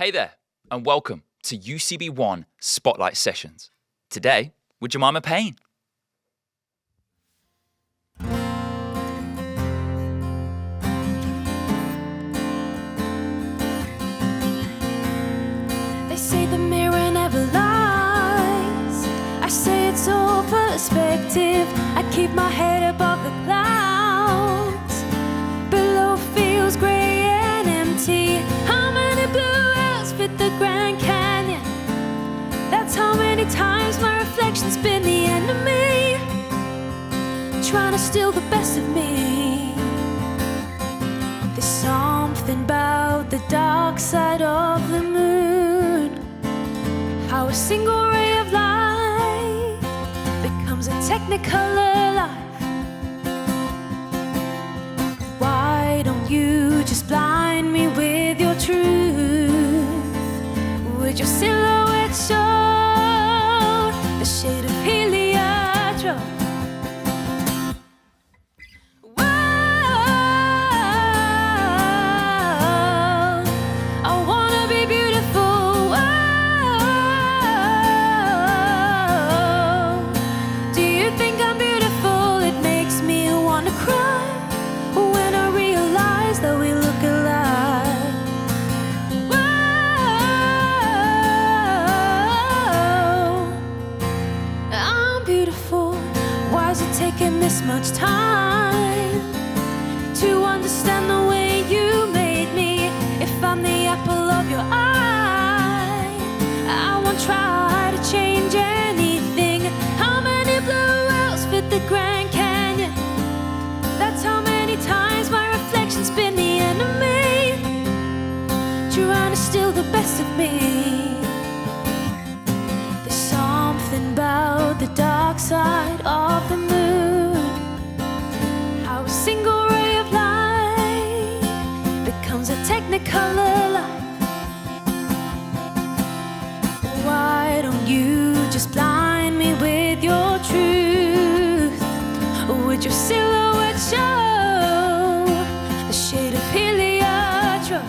Hey there, and welcome to UCB 1 Spotlight Sessions. Today, with Jemimah Paine. They say the mirror never lies. I say it's all perspective. I keep my head above the clouds. Below feels grey and empty. How many blue whales fit the Grand Canyon? That's how many times my reflection's been the enemy, trying to steal the best of me. There's something about the dark side of the moon, how a single ray of light becomes a technicolor life. Why don't you just blind me with your truth? Would your silhouette show the shade of heliotrope? Whoa, I wanna be beautiful. Whoa, do you think I'm beautiful? It makes me wanna cry when I realize that we look alike. Why is it taking this much time to understand the way you made me? If I'm the apple of your eye, I won't try to change anything. How many blue whales fit the Grand Canyon? That's how many times my reflection's been the enemy, trying to steal the best of me. There's something about the dark side of the moon, how a single ray of light becomes a technicolor life. Why don't you just blind me with your truth? Would your silhouette show the shade of heliotrope?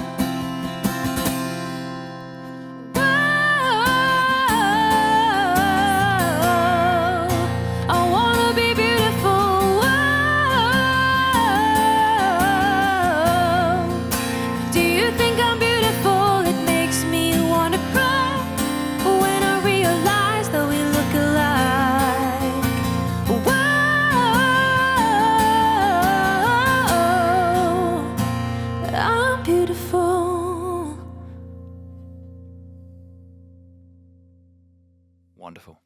Wonderful.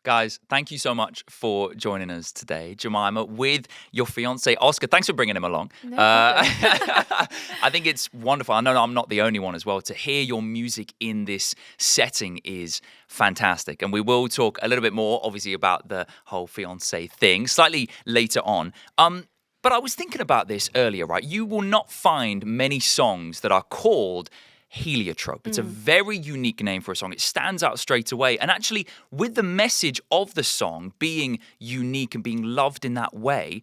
Guys, thank you so much for joining us today. Jemimah, with your fiancé, Oscar. Thanks for bringing him along. No I think it's wonderful. I know I'm not the only one as well. To hear your music in this setting is fantastic. And we will talk a little bit more, obviously, about the whole fiancé thing slightly later on. But I was thinking about this earlier, right? You will not find many songs that are called Heliotrope. It's a very unique name for a song. It stands out straight away. And actually, with the message of the song being unique and being loved in that way,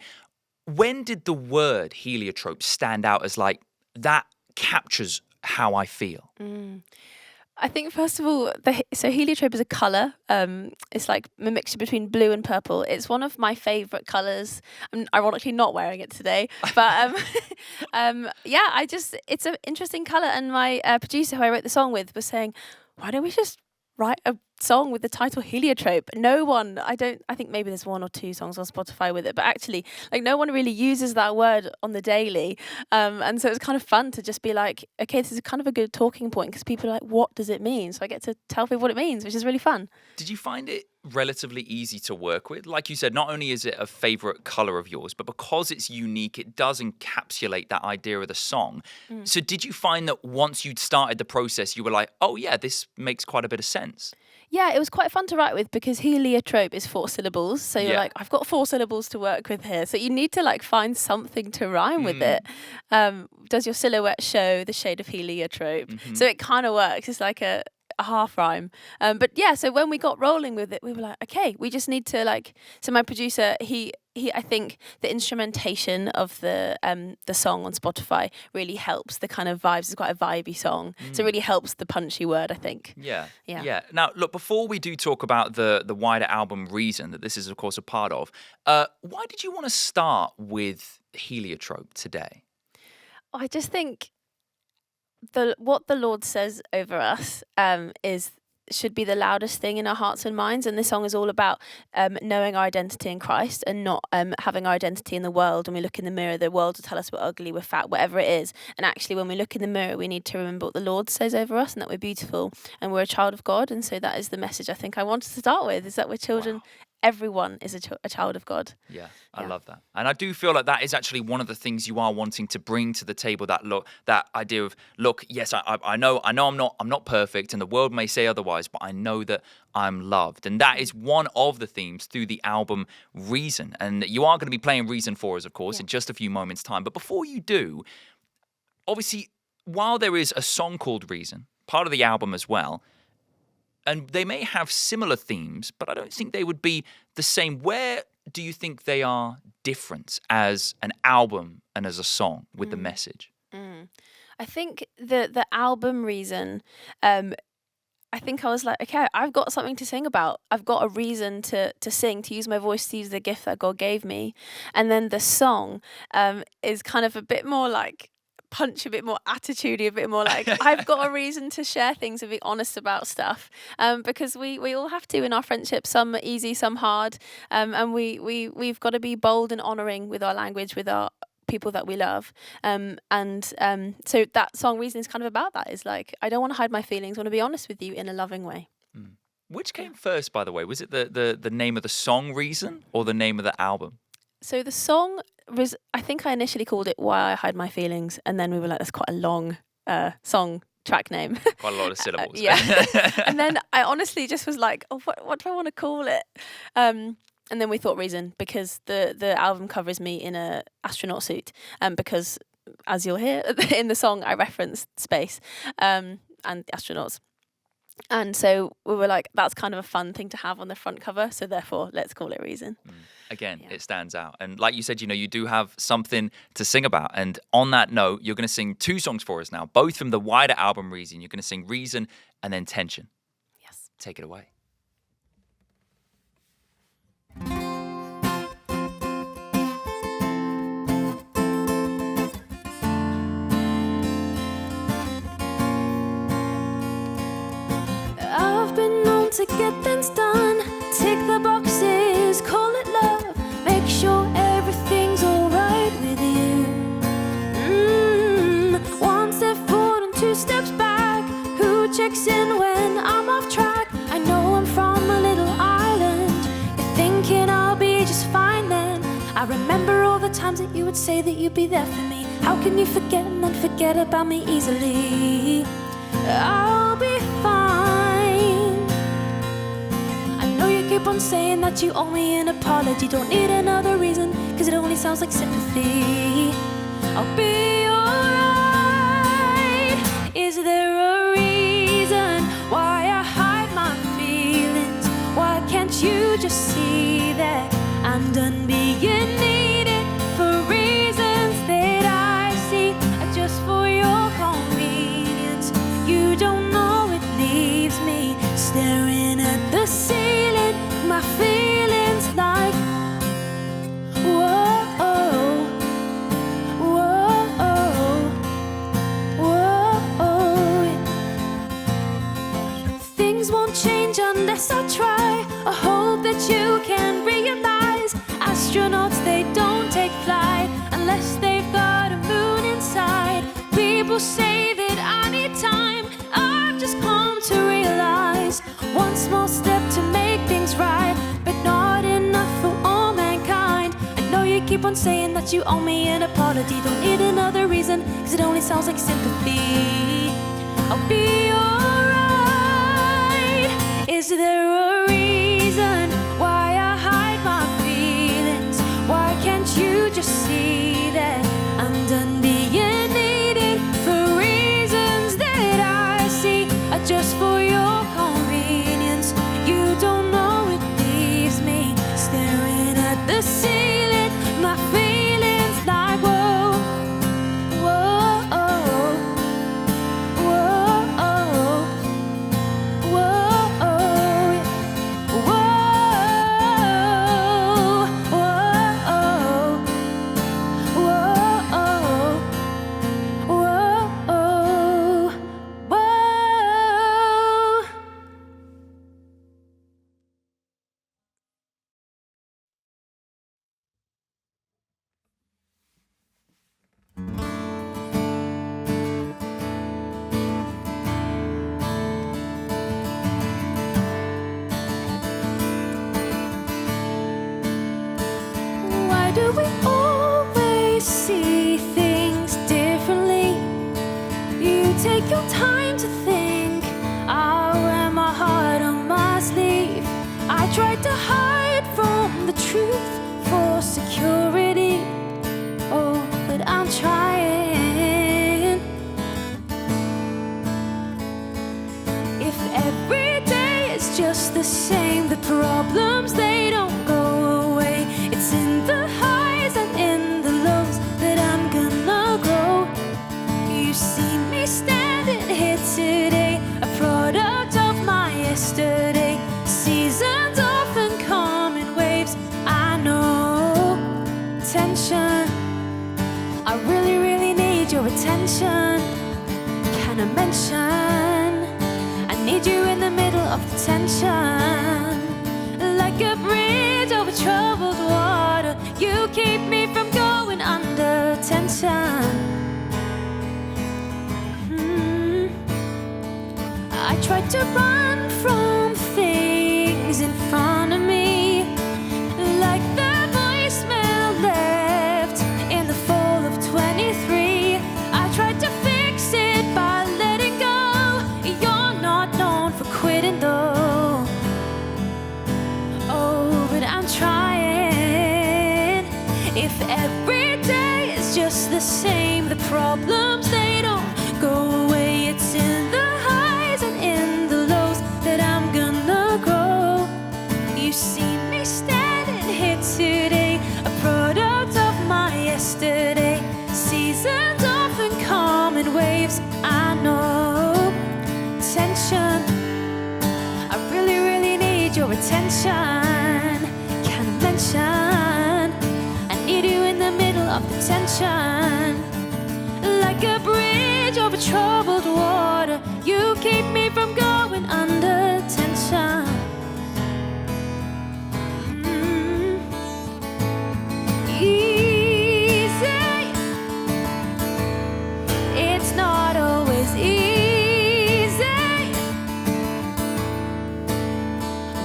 when did the word heliotrope stand out as like, that captures how I feel? I think, first of all, so heliotrope is a colour. It's like a mixture between blue and purple. It's one of my favourite colours. I'm ironically not wearing it today. But yeah, it's an interesting colour. And my producer, who I wrote the song with, was saying, why don't we just write a song with the title Heliotrope? I think maybe there's one or two songs on Spotify with it, but actually, like, no one really uses that word on the daily. And so it's kind of fun to just be like, okay, this is kind of a good talking point, because people are like, what does it mean? So I get to tell people what it means, which is really fun. Did you find it relatively easy to work with? Like you said, not only is it a favourite colour of yours, but because it's unique, it does encapsulate that idea of the song. So did you find that once you'd started the process, you were like, oh yeah, this makes quite a bit of sense? Yeah, it was quite fun to write with, because heliotrope is 4 syllables. So you're Yeah. like, I've got 4 syllables to work with here. So you need to like find something to rhyme with it. Does your silhouette show the shade of heliotrope? So it kind of works. It's like a a half rhyme. But yeah, so when we got rolling with it, we were like, okay, we just need to so my producer, he I think the instrumentation of the song on Spotify really helps the kind of vibes. It's quite a vibey song, so it really helps the punchy word, I think. Yeah. Now, look, before we do talk about the wider album Reason that this is, of course, a part of, why did you want to start with Heliotrope today? I just think what the Lord says over us should be the loudest thing in our hearts and minds, and this song is all about knowing our identity in Christ and not having our identity in the world. When we look in the mirror, the world will tell us we're ugly, we're fat, whatever it is, and actually when we look in the mirror we need to remember what the Lord says over us and that we're beautiful and we're a child of God. And so that is the message I think I wanted to start with, is that we're children. Wow. Everyone is a child of God. Yeah, I love that. And I do feel like that is actually one of the things you are wanting to bring to the table, that idea of, look, yes, I know I'm not perfect and the world may say otherwise, but I know that I'm loved. And that is one of the themes through the album Reason. And you are going to be playing Reason for us, of course, in just a few moments' time. But before you do, obviously, while there is a song called Reason, part of the album as well, and they may have similar themes, but I don't think they would be the same. Where do you think they are different as an album and as a song with the message? I think the album Reason, I think I was like, okay, I've got something to sing about. I've got a reason to sing, to use my voice, to use the gift that God gave me. And then the song is kind of a bit more like punch, a bit more attitudey, a bit more like I've got a reason to share things and be honest about stuff, because we all have to in our friendship. Some easy, some hard, and we've got to be bold and honouring with our language, with our people that we love, so that song Reason is kind of about that. Is like, I don't want to hide my feelings, I want to be honest with you in a loving way. Which came first, by the way? Was it the name of the song Reason or the name of the album? So the song was, I think I initially called it Why I Hide My Feelings, and then we were like, that's quite a long song track name. Quite a lot of syllables. Yeah. And then I honestly just was like, oh, what do I want to call it? And then we thought Reason, because the album cover is me in a astronaut suit, because as you'll hear in the song, I reference space and astronauts. And so we were like, that's kind of a fun thing to have on the front cover, so therefore let's call it Reason. Again, it stands out. And like you said, you do have something to sing about. And on that note, you're going to sing two songs for us now, both from the wider album Reason. You're going to sing Reason and then Tension. Yes. Take it away. I've been known to get things done, tick the boxes, call it love, make sure everything's alright with you. One step forward and two steps back, who checks in when I'm off track? I know I'm from a little island, you're thinking I'll be just fine then. I remember all the times that you would say that you'd be there for me. How can you forget and then forget about me easily? I'll be fine. Keep on saying that you owe me an apology. Don't need another reason, cause it only sounds like sympathy. I'll be alright. Is there a reason why I hide my feelings? Why can't you just see that I'm done being needed for reasons that I see are just for your convenience? You don't know it leaves me staring at the ceiling. My feelings like, whoa, whoa. Things won't change unless I try. I hope that you can realize astronauts, they don't take flight unless they've got a moon inside. People say that I need time. I've just come to realize one small step to make things right, but not enough for all mankind. I know you keep on saying that you owe me an apology. Don't need another reason, cause it only sounds like sympathy. I'll be alright. Is there a reason why I hide my feelings? Why can't you just see that I'm done being needed for reasons that I see are just for your I'm trying. If every day is just the same, the problems, they don't go away. It's in the highs and in the lows that I'm gonna grow. You see me standing here today, a product of my yesterday. Seasons often come in waves, I know. Tension, I really, really need your attention. Can I mention, I need you in the middle of the tension. Like a bridge over troubled water, you keep me from going under tension. I tried to run from things in front of me, like the voicemail left in the fall of 23. I tried to fix it by letting go. You're not known for quitting though. Oh, but I'm trying. If every day is just the same, the problems, they don't go away. It's in the highs and in the lows that I'm gonna grow. You see me standing here today, a product of my yesterday. Seasons often come in waves, I know. Tension, I really, really need your attention. Can I mention, I need you in the middle of the tension. Like a bridge over troubled water, you keep me from going under tension. Easy, it's not always easy.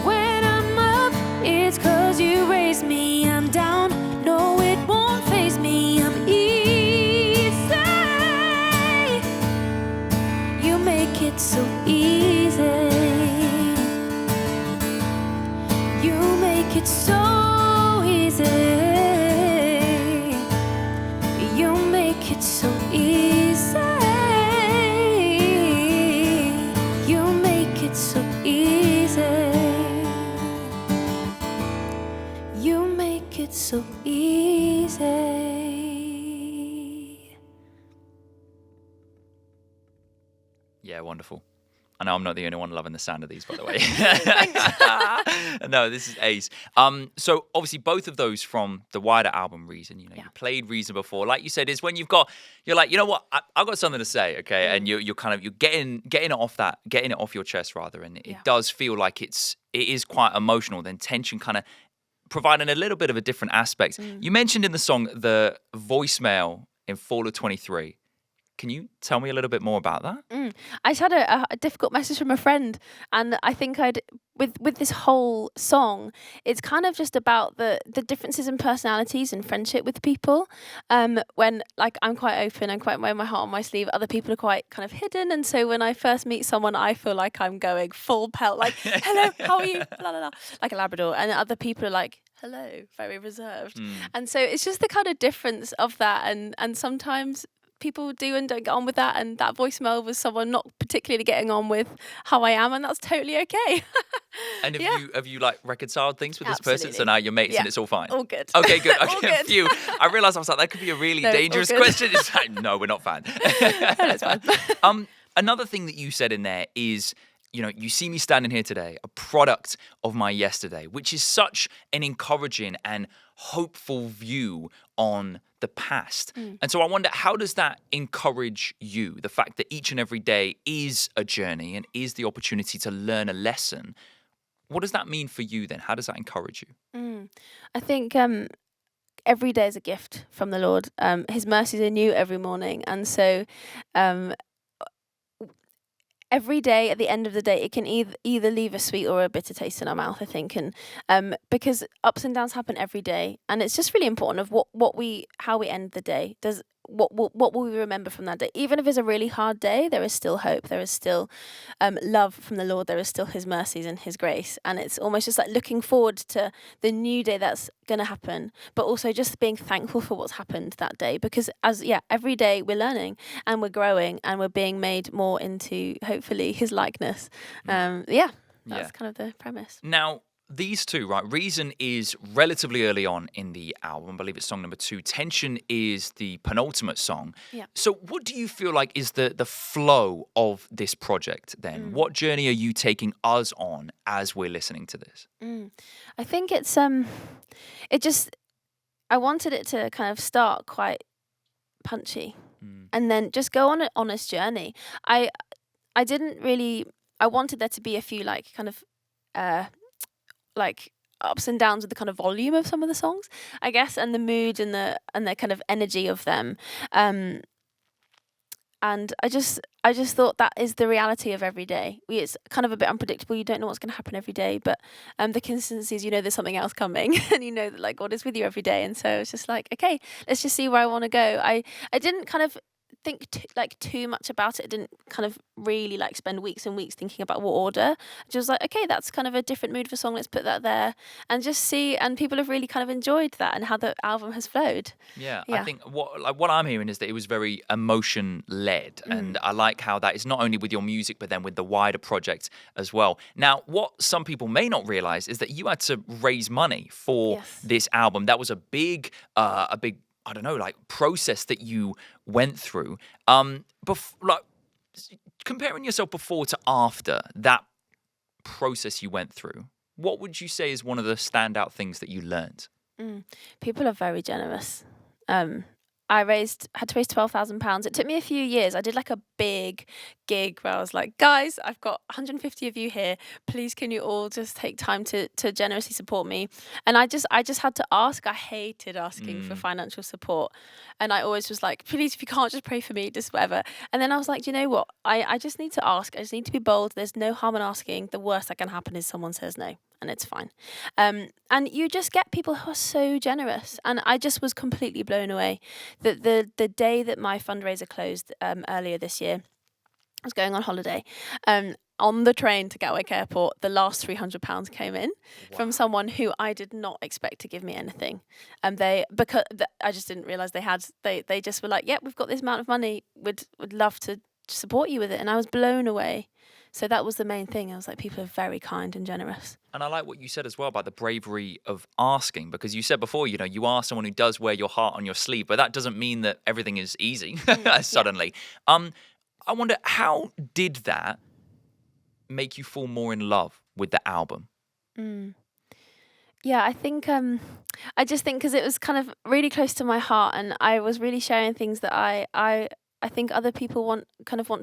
When I'm up, it's 'cause you raise me. I'm down, no, it won't faze me. I'm easy. You make it so easy. You make it so easy. You make it so easy. You make it so easy. You make it so easy. Yeah, wonderful. I know I'm not the only one loving the sound of these, by the way. No, this is ace. So obviously both of those from the wider album Reason, you Yeah. played Reason before. Like you said, is when you're like, you know what, I've got something to say, okay? And you're getting it off your chest rather, and it does feel like it is quite emotional. Then tension kind of providing a little bit of a different aspect. You mentioned in the song the voicemail in fall of 23. Can you tell me a little bit more about that? I just had a difficult message from a friend, and I think with this whole song, it's kind of just about the differences in personalities and friendship with people. When like I'm quite open, I'm quite wearing my heart on my sleeve. Other people are quite kind of hidden, and so when I first meet someone, I feel like I'm going full pelt, like hello, how are you, la la la, like a Labrador, and other people are like, hello, very reserved. And so it's just the kind of difference of that, and sometimes people do and don't get on with that, and that voicemail was someone not particularly getting on with how I am, and that's totally okay. And have you like reconciled things with this person? So Absolutely. now you're mates and Yeah. it's all fine? All good. Okay, good. All Okay, good. phew. I realised I was like, that could be a really No, it's all dangerous good. question. It's like, no, we're not fine. That's fine. Another thing that you said in there is, you see me standing here today, a product of my yesterday, which is such an encouraging and hopeful view on the past. And so I wonder, how does that encourage you? The fact that each and every day is a journey and is the opportunity to learn a lesson. What does that mean for you then? How does that encourage you? I think every day is a gift from the Lord. His mercies are new every morning, and so every day, at the end of the day, it can either leave a sweet or a bitter taste in our mouth, I think, and because ups and downs happen every day, and it's just really important of how we end the day. what will we remember from that day? Even if it's a really hard day, there is still hope. There is still love from the Lord. There is still His mercies and His grace. And it's almost just like looking forward to the new day that's going to happen, but also just being thankful for what's happened that day. Because every day we're learning and we're growing and we're being made more into, hopefully, His likeness. That's kind of the premise. Now, these two, right? Reason is relatively early on in the album. I believe it's song number 2. Tension is the penultimate song. Yeah. So what do you feel like is the flow of this project then? What journey are you taking us on as we're listening to this? I think it's I wanted it to kind of start quite punchy and then just go on an honest journey. I wanted there to be a few like kind of like ups and downs with the kind of volume of some of the songs, I guess, and the mood and the kind of energy of them. And I just thought that is the reality of every day. It's kind of a bit unpredictable. You don't know what's going to happen every day, but the consistency is, there's something else coming, and that like God is with you every day. And so it's just like, okay, let's just see where I want to go. I didn't kind of think too much about it. I didn't kind of really like spend weeks and weeks thinking about what order. I just was like, okay, that's kind of a different mood of a song, let's put that there and just see. And people have really kind of enjoyed that and how the album has flowed. Yeah. I think what I'm hearing is that it was very emotion led, and I like how that is not only with your music but then with the wider project as well. Now, what some people may not realize is that you had to raise money for this album. That was a big I don't know, like process that you went through. Comparing yourself before to after that process you went through, what would you say is one of the standout things that you learned? People are very generous. I had to raise £12,000. It took me a few years. I did like a big gig where I was like, guys, I've got 150 of you here. Please, can you all just take time to generously support me? And I just had to ask. I hated asking for financial support. And I always was like, please, if you can't, just pray for me, just whatever. And then I was like, you know what? I just need to ask. I just need to be bold. There's no harm in asking. The worst that can happen is someone says no. And it's fine. And you just get people who are so generous. And I just was completely blown away. The day that my fundraiser closed earlier this year, I was going on holiday. On the train to Gatwick Airport, the last £300 came in from someone who I did not expect to give me anything. I just didn't realise they just were like, yeah, we've got this amount of money. Would love to support you with it. And I was blown away. So that was the main thing. I was like, people are very kind and generous. And I like what you said as well about the bravery of asking, because you said before, you are someone who does wear your heart on your sleeve, but that doesn't mean that everything is easy suddenly. I wonder, how did that make you fall more in love with the album? Yeah, I think, I just think because it was kind of really close to my heart, and I was really sharing things that I think other people want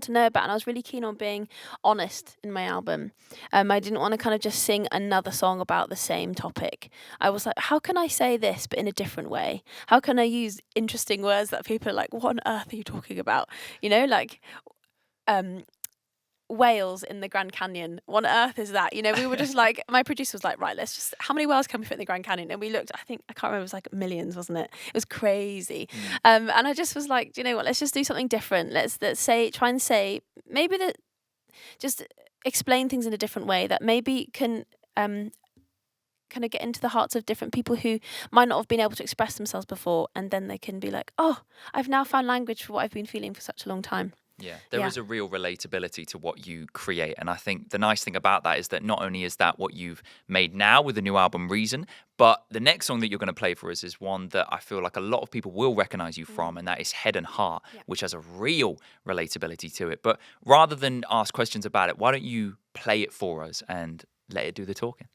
to know about, and I was really keen on being honest in my album. I didn't want to kind of just sing another song about the same topic. I was like, how can I say this but in a different way? How can I use interesting words that people are like, what on earth are you talking about? Like whales in the Grand Canyon. What on earth is that? We were just like, my producer was like, right, let's just, how many whales can we fit in the Grand Canyon? And we looked, I can't remember, it was like millions, wasn't it? It was crazy. And I just was like, do you know what, let's just do something different. Let's try and say, maybe just explain things in a different way that maybe can kind of get into the hearts of different people who might not have been able to express themselves before. And then they can be like, oh, I've now found language for what I've been feeling for such a long time. Yeah, there is a real relatability to what you create. And I think the nice thing about that is that not only is that what you've made now with the new album Reason, but the next song that you're going to play for us is one that I feel like a lot of people will recognize you from, and that is Head and Heart, which has a real relatability to it. But rather than ask questions about it, why don't you play it for us and let it do the talking?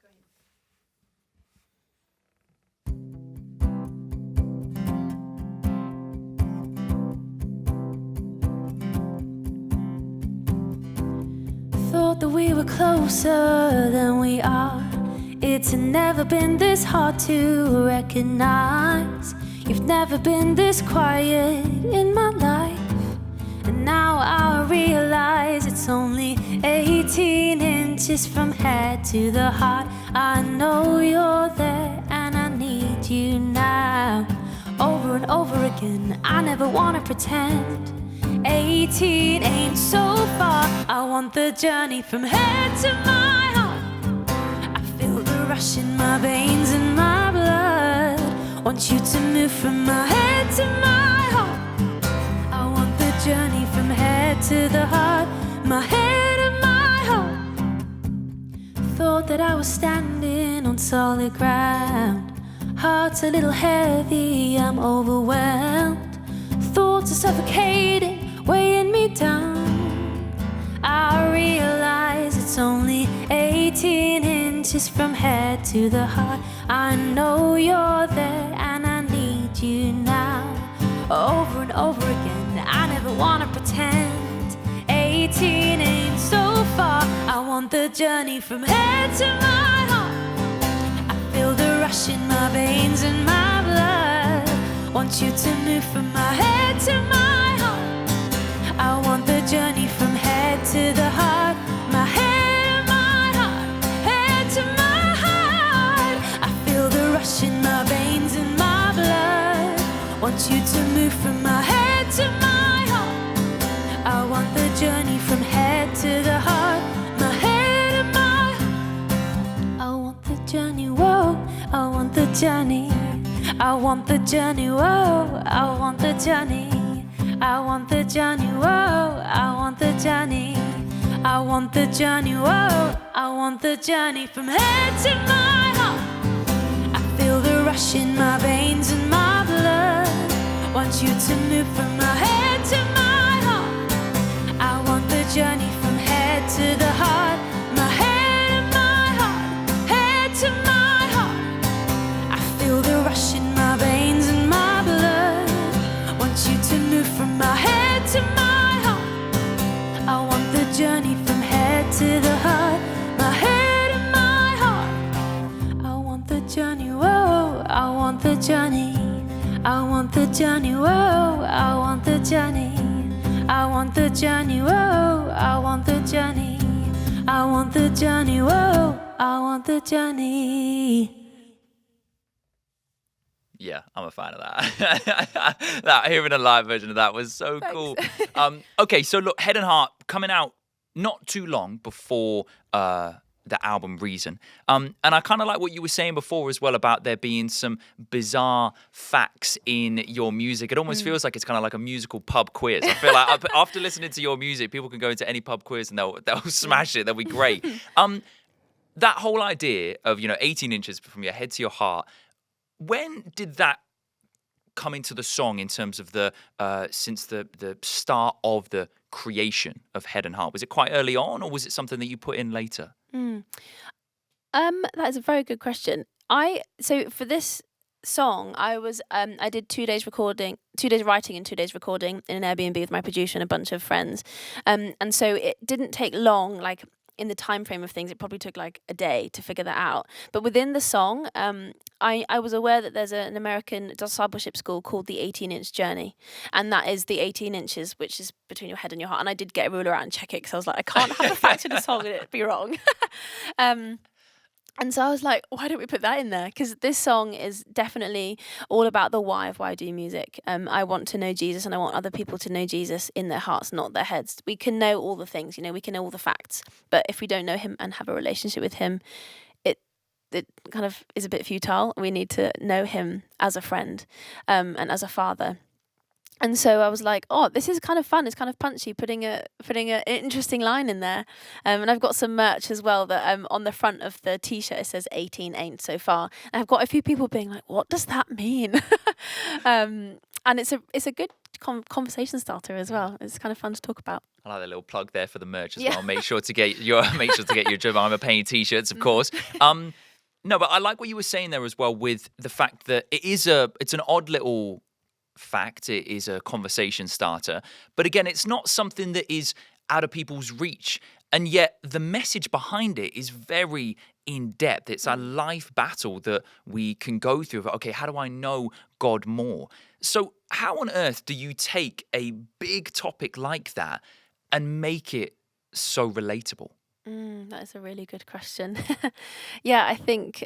Thought that we were closer than we are. It's never been this hard to recognize. You've never been this quiet in my life. And now I realize it's only 18 inches from head to the heart. I know you're there and I need you now. over and over again. I never wanna pretend. 18 ain't so far. I want the journey from head to my heart. I feel the rush in my veins and my blood. Want you to move from my head to my heart. I want the journey from head to the heart. My head and my heart. Thought that I was standing on solid ground. Heart's a little heavy, I'm overwhelmed. Thoughts are suffocating, weighing me down. I realize it's only 18 inches from head to the heart. I know you're there and I need you now. Over and over again, I never wanna pretend. 18 ain't so far. I want the journey from head to my heart. I feel the rush in my veins and my blood. Want you to move from my head to my heart. I want the journey from head to the heart. My head and my heart. Head to my heart. I feel the rush in my veins and my blood. Want you to move from my head to my heart. I want the journey from head to the heart. My head and my heart. I want the journey, whoa. I want the journey. I want the journey, whoa. I want the journey. I want the journey, whoa. I want the journey. I want the journey, whoa. I want the journey from head to my heart. I feel the rush in my veins and my blood. Want you to move from my head to my heart. I want the journey from head to the heart. My head and my heart. Head to my heart. I feel the rush in my veins and my blood. Want you to move from my head to my heart. I want the journey from head to the heart. My head and my heart. I want the journey, whoa. I want the journey. I want the journey, whoa. I want the journey. I want the journey, whoa. I want the journey. I want the journey, whoa. I want the journey. Yeah, I'm a fan of that. Hearing a live version of that was so cool. Okay, so look, Head and Heart coming out not too long before the album Reason. And I kind of like what you were saying before as well about there being some bizarre facts in your music. It almost feels like it's kind of like a musical pub quiz. I feel like after listening to your music, people can go into any pub quiz and they'll smash it. They'll be great. That whole idea of, 18 inches from your head to your heart, when did that come into the song in terms of since the start of the creation of Head and Heart? Was it quite early on, or was it something that you put in later? That is a very good question. So for this song, I did 2 days writing and 2 days recording in an Airbnb with my producer and a bunch of friends. And so it didn't take long, like in the time frame of things, it probably took like a day to figure that out. But within the song, I was aware that there's an American discipleship school called the 18-inch Journey, and that is the 18 inches, which is between your head and your heart. And I did get a ruler out and check it because I was like, I can't have a fact in a song and it'd be wrong. And so I was like, why don't we put that in there? Because this song is definitely all about the why of why I do music. I want to know Jesus, and I want other people to know Jesus in their hearts, not their heads. We can know all the things, we can know all the facts. But if we don't know him and have a relationship with him, it kind of is a bit futile. We need to know him as a friend and as a father. And so I was like, oh, this is kind of fun. It's kind of punchy, putting an interesting line in there. And I've got some merch as well that on the front of the T-shirt, it says 18 ain't so far. And I've got a few people being like, what does that mean? And it's a good conversation starter as well. It's kind of fun to talk about. I like that little plug there for the merch as well. Make sure to get your Jemimah Paine T-shirts, of course. No, but I like what you were saying there as well with the fact that it's an odd little fact. It is a conversation starter, but again, it's not something that is out of people's reach, and yet the message behind it is very in depth. It's a life battle that we can go through. Okay, how do I know God more? So how on earth do you take a big topic like that and make it so relatable? That is a really good question. Yeah, I think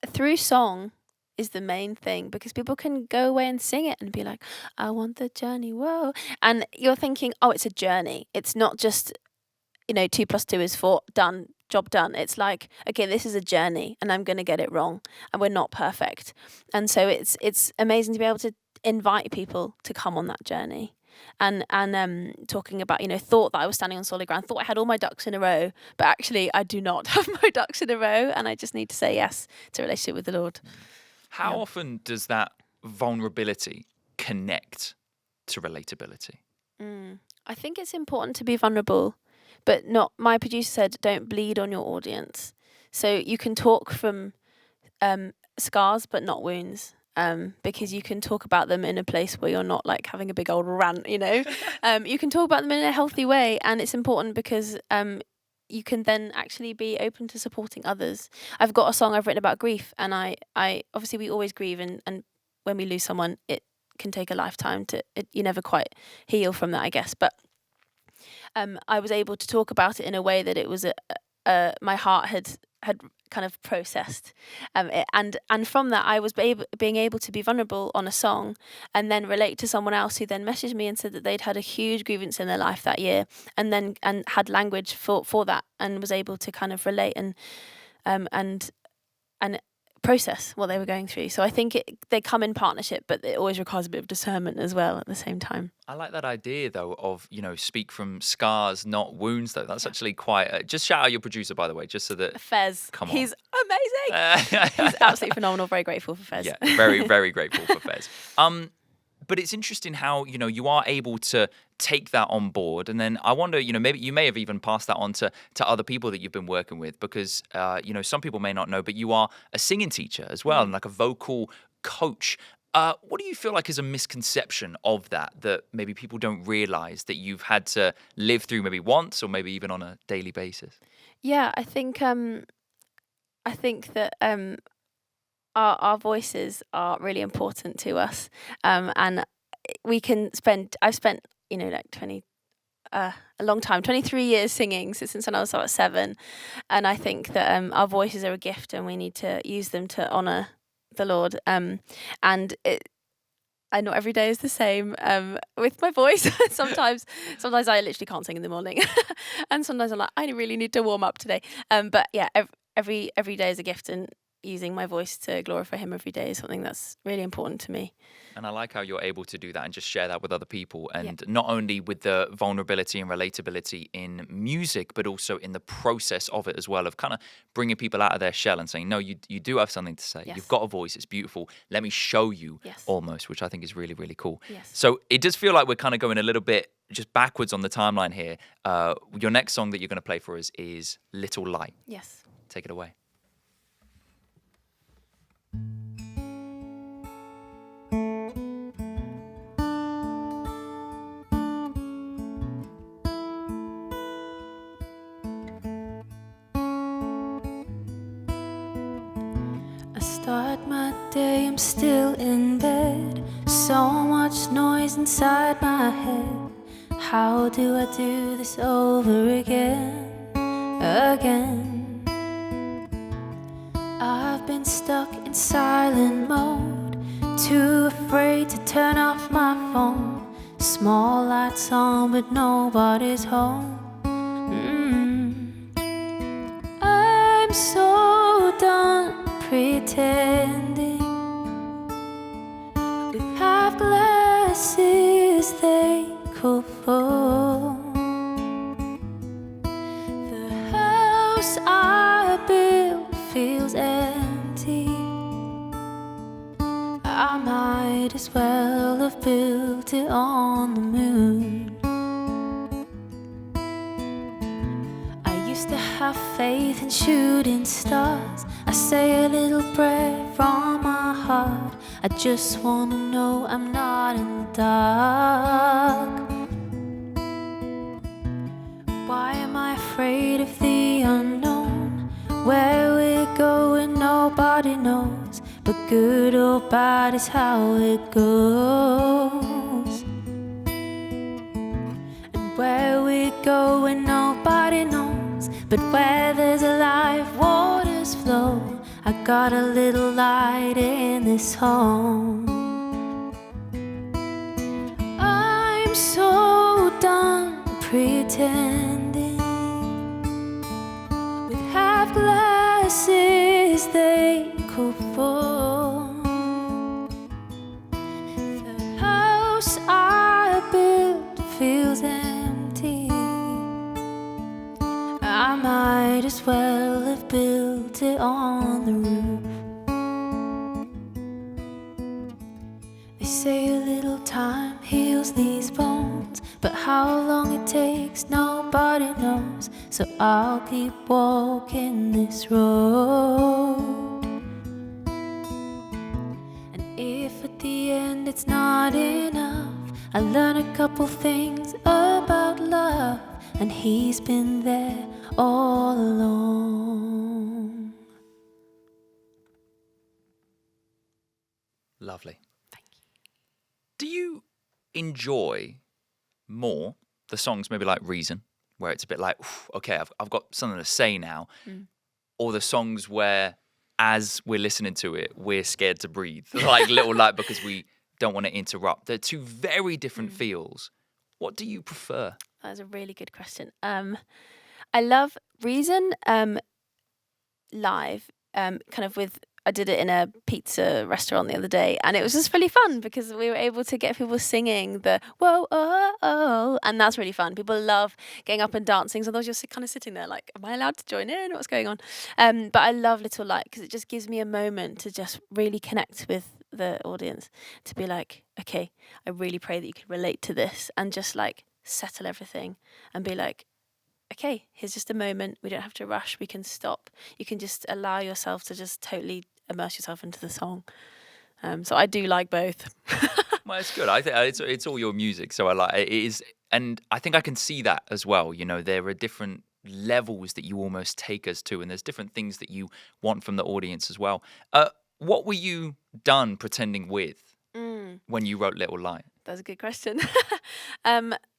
through song, is the main thing, because people can go away and sing it and be like, I want the journey, whoa. And you're thinking, oh, it's a journey. It's not just, 2 + 2 is 4, done, job done. It's like, okay, this is a journey and I'm going to get it wrong and we're not perfect. And so it's amazing to be able to invite people to come on that journey. And talking about, thought that I was standing on solid ground, thought I had all my ducks in a row, but actually I do not have my ducks in a row, and I just need to say yes to a relationship with the Lord. How often does that vulnerability connect to relatability? I think it's important to be vulnerable, but not. My producer said, don't bleed on your audience. So you can talk from scars, but not wounds. Because you can talk about them in a place where you're not like having a big old rant, you can talk about them in a healthy way, and it's important because you can then actually be open to supporting others. I've got a song I've written about grief, and I obviously we always grieve, and when we lose someone, it can take a lifetime you never quite heal from that, I guess. But I was able to talk about it in a way that it was my heart had kind of processed, and from that I was being able to be vulnerable on a song, and then relate to someone else who then messaged me and said that they'd had a huge grievance in their life that year, and had language for that, and was able to kind of relate and process what they were going through. So I think they come in partnership, but it always requires a bit of discernment as well at the same time. I like that idea though of, speak from scars, not wounds though. That's actually quite, just shout out your producer, by the way, just so that... Fez. Come on. He's amazing. He's absolutely phenomenal. Very grateful for Fez. Yeah, very, very grateful for Fez. But it's interesting how, you are able to take that on board. And then I wonder, maybe you may have even passed that on to other people that you've been working with, because, some people may not know, but you are a singing teacher as well, and like a vocal coach. What do you feel like is a misconception of that maybe people don't realize that you've had to live through maybe once or maybe even on a daily basis? Yeah, I think that our voices are really important to us, and I've spent like 20 a long time, 23 years singing since when I was about 7, and I think that our voices are a gift and we need to use them to honor the Lord, and I know every day is the same with my voice. sometimes I literally can't sing in the morning, and sometimes I'm like, I really need to warm up today. But yeah, every day is a gift, and using my voice to glorify Him every day is something that's really important to me. And I like how you're able to do that and just share that with other people, and not only with the vulnerability and relatability in music, but also in the process of it as well, of kind of bringing people out of their shell and saying, no, you do have something to say. Yes. You've got a voice. It's beautiful. Let me show you, almost, which I think is really, really cool. Yes. So it does feel like we're kind of going a little bit just backwards on the timeline here. Your next song that you're going to play for us is Little Light. Yes. Take it away. Start my day, I'm still in bed. So much noise inside my head. How do I do this over again? I've been stuck in silent mode, too afraid to turn off my phone. Small lights on but nobody's home. I'm so done pretending. We have glasses they could fall. The house I built feels empty. I might as well have built it on the moon. I used to have faith in shooting stars. I say a little prayer from my heart. I just wanna know I'm not in the dark. Why am I afraid of the unknown? Where we're going nobody knows, but good or bad is how it goes. And where we're going nobody knows, but where there's a life, waters flow. I got a little light in this home. I'm so done pretending with half glasses they could fall. The house I built feels empty. I might as well have built it on the roof. They say a little time heals these bones, but how long it takes nobody knows. So I'll keep walking this road. And if at the end it's not enough, I learn a couple things about love, and he's been there all along. Lovely. Thank you. Do you enjoy more the songs maybe like Reason, where it's a bit like, okay, I've got something to say now, or the songs where as we're listening to it, we're scared to breathe, like Little Light, because we don't want to interrupt? They're two very different feels. What do you prefer? That's a really good question. I love Reason live, kind of with, I did it in a pizza restaurant the other day, and it was just really fun because we were able to get people singing the whoa, oh, oh, and that's really fun. People love getting up and dancing, so those you're kind of sitting there like, am I allowed to join in? What's going on? But I love Little Light because it just gives me a moment to just really connect with the audience, to be like, okay, I really pray that you can relate to this, and just like settle everything and be like, okay, here's just a moment. We don't have to rush. We can stop. You can just allow yourself to just totally immerse yourself into the song. So I do like both. Well, it's good. I think it's all your music, so I like it is, and I think I can see that as well. You know, there are different levels that you almost take us to, and there's different things that you want from the audience as well. What were you done pretending with when you wrote Little Light? That's a good question.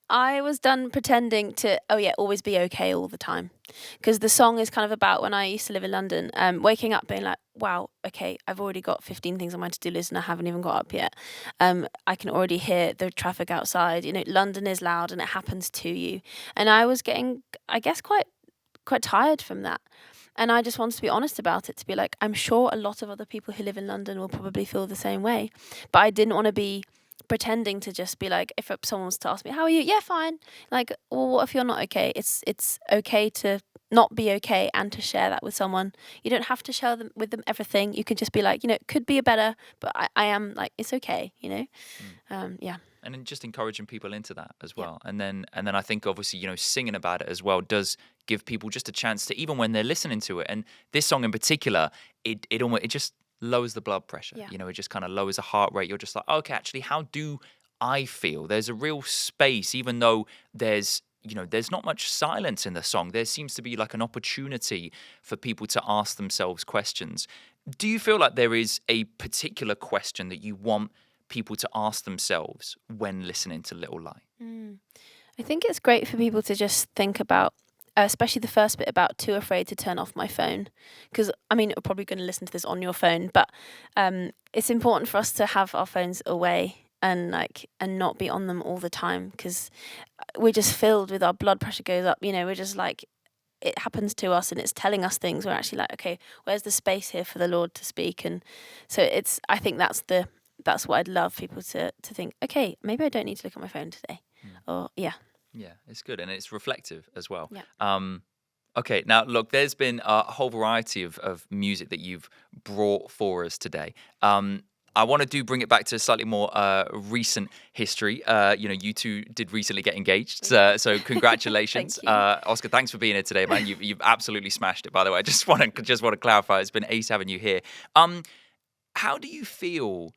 I was done pretending to, always be okay all the time. Because the song is kind of about when I used to live in London, waking up being like, wow, okay, I've already got 15 things on my to-do list and I haven't even got up yet. I can already hear the traffic outside. You know, London is loud and it happens to you. And I was getting, I guess, quite tired from that. And I just wanted to be honest about it, to be like, I'm sure a lot of other people who live in London will probably feel the same way. But I didn't want to be pretending to just be like, if someone was to ask me, how are you? Yeah, fine. Like, well, what if you're not okay? It's okay to not be okay and to share that with someone. You don't have to share with them everything. You can just be like, you know, it could be better, but I am like, it's okay, you know? Yeah. And then just encouraging people into that as well. Yeah. And then I think obviously, you know, singing about it as well does give people just a chance to, even when they're listening to it. And this song in particular, it just lowers the blood pressure. Yeah. You know, it just kind of lowers the heart rate. You're just like, okay, actually, how do I feel? There's a real space, even though there's not much silence in the song. There seems to be like an opportunity for people to ask themselves questions. Do you feel like there is a particular question that you want people to ask themselves when listening to Little Light? I think it's great for people to just think about, especially the first bit about too afraid to turn off my phone. Because, I mean, you're probably going to listen to this on your phone, but it's important for us to have our phones away and not be on them all the time, because we're just filled with, our blood pressure goes up, you know, we're just like, it happens to us and it's telling us things. We're actually like, okay, where's the space here for the Lord to speak? And so I think that's what I'd love people to think, okay, maybe I don't need to look at my phone today. Or yeah, it's good, and it's reflective as well. Yeah. Okay, now look, there's been a whole variety of music that you've brought for us today. I want to bring it back to a slightly more recent history. You two did recently get engaged, so congratulations. Thank you. Oscar, thanks for being here today, man. You've absolutely smashed it, by the way. I just want to clarify, it's been ace having you here. How do you feel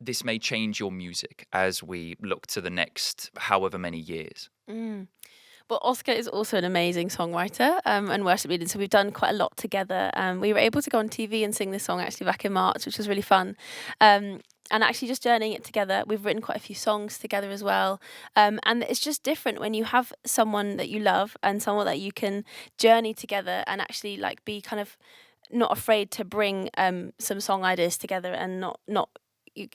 this may change your music as we look to the next however many years? Well, Oscar is also an amazing songwriter and worship leader, so we've done quite a lot together. We were able to go on TV and sing this song actually back in March, which was really fun. And actually just journeying it together, we've written quite a few songs together as well. And it's just different when you have someone that you love and someone that you can journey together and actually like be kind of not afraid to bring some song ideas together, and not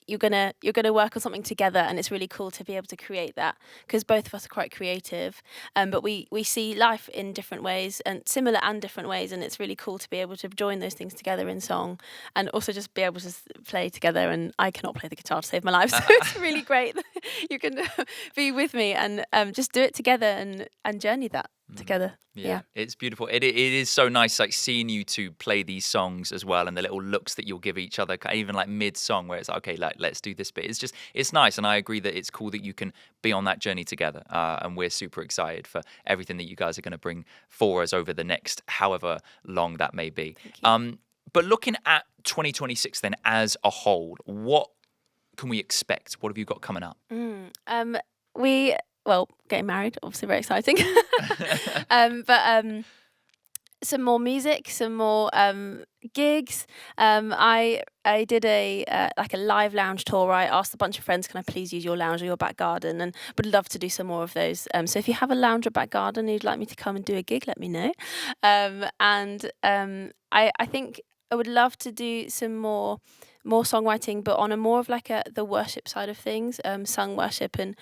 you're gonna work on something together, and it's really cool to be able to create that, because both of us are quite creative, but we see life in different ways, and similar and different ways, and it's really cool to be able to join those things together in song, and also just be able to play together. And I cannot play the guitar to save my life, so it's really great that you can be with me and just do it together and journey that together. Yeah, it's beautiful. It is so nice, like seeing you two play these songs as well, and the little looks that you'll give each other, even like mid-song, where it's like, okay, like let's do this bit. It's nice, and I agree that it's cool that you can be on that journey together. And we're super excited for everything that you guys are going to bring for us over the next however long that may be. But looking at 2026 then as a whole, what can we expect? What have you got coming up? Well, getting married, obviously very exciting. But some more music, some more gigs. I did a live lounge tour where I asked a bunch of friends, can I please use your lounge or your back garden? And would love to do some more of those. So if you have a lounge or back garden and you'd like me to come and do a gig, let me know. I think I would love to do some more songwriting, but on a more of like the worship side of things, sung worship, and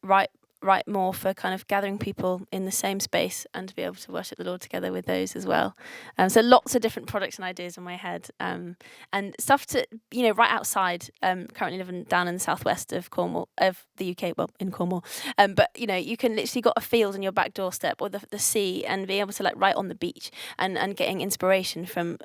write more for kind of gathering people in the same space and to be able to worship the Lord together with those as well. So lots of different projects and ideas in my head, and stuff to write outside. Currently living down in the southwest of Cornwall, of the UK, well in Cornwall, but you can literally got a field on your back doorstep or the sea, and be able to like write on the beach and getting inspiration from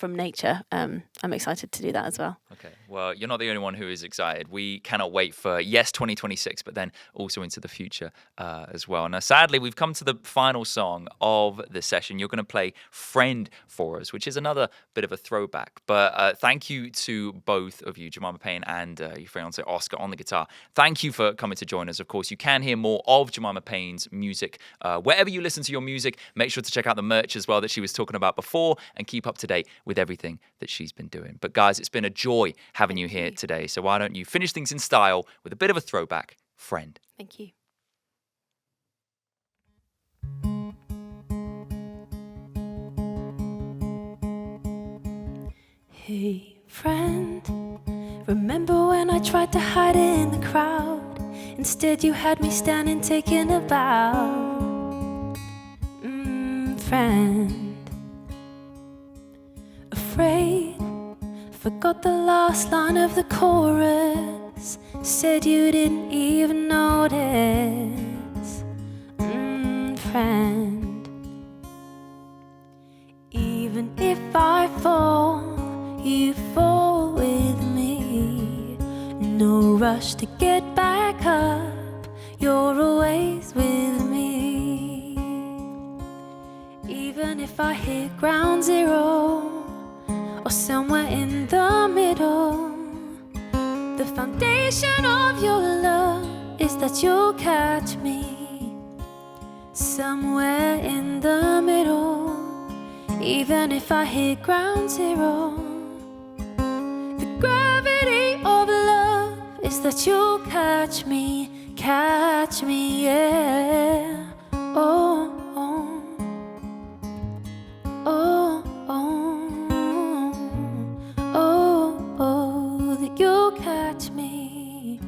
nature. I'm excited to do that as well. Okay, well, you're not the only one who is excited. We cannot wait for 2026, but then also into the future as well. Now, sadly, we've come to the final song of the session. You're going to play Friend for us, which is another bit of a throwback. But thank you to both of you, Jemimah Paine and your fiance Oscar on the guitar. Thank you for coming to join us. Of course, you can hear more of Jemimah Paine's music wherever you listen to your music. Make sure to check out the merch as well that she was talking about before, and keep up to date with everything that she's been doing. But guys, it's been a joy having you here today. So why don't you finish things in style with a bit of a throwback, Friend. Thank you. Hey, friend, remember when I tried to hide in the crowd? Instead you had me standing taking a bow. Friend, afraid, forgot the last line of the chorus, said you didn't even notice. Friend, even if I fall, you fall with me. No rush to get back up, you're always with me. Even if I hit ground zero, or somewhere in the middle, the foundation of your love is that you'll catch me somewhere in the middle. Even if I hit ground zero, the gravity of love is that you'll catch me, yeah. Oh, oh, oh, oh, that you'll catch me.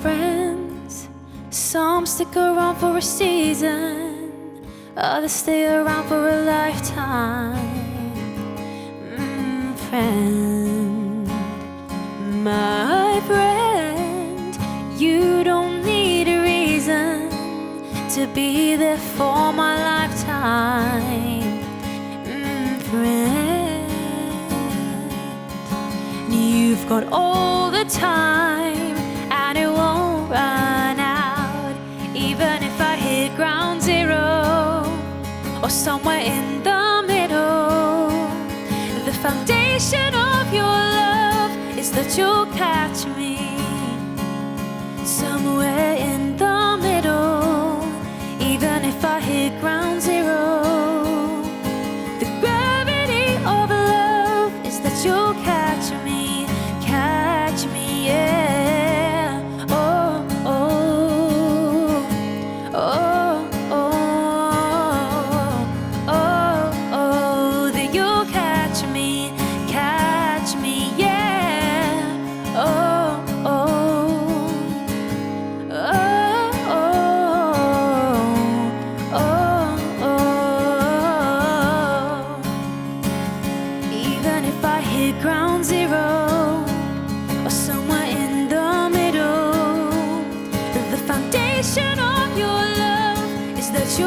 Friends, some stick around for a season, others stay around for a lifetime. Friend, my friend, you don't need a reason to be there for my lifetime. Friend, you've got all the time and it won't run out. Even if I hit ground zero or somewhere in the middle, the foundation of your love is that you'll catch me somewhere in the middle. Even if I hit ground zero, the gravity of love is that you'll catch me, yeah. Oh, oh, oh, oh, oh, oh,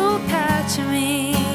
you'll catch me.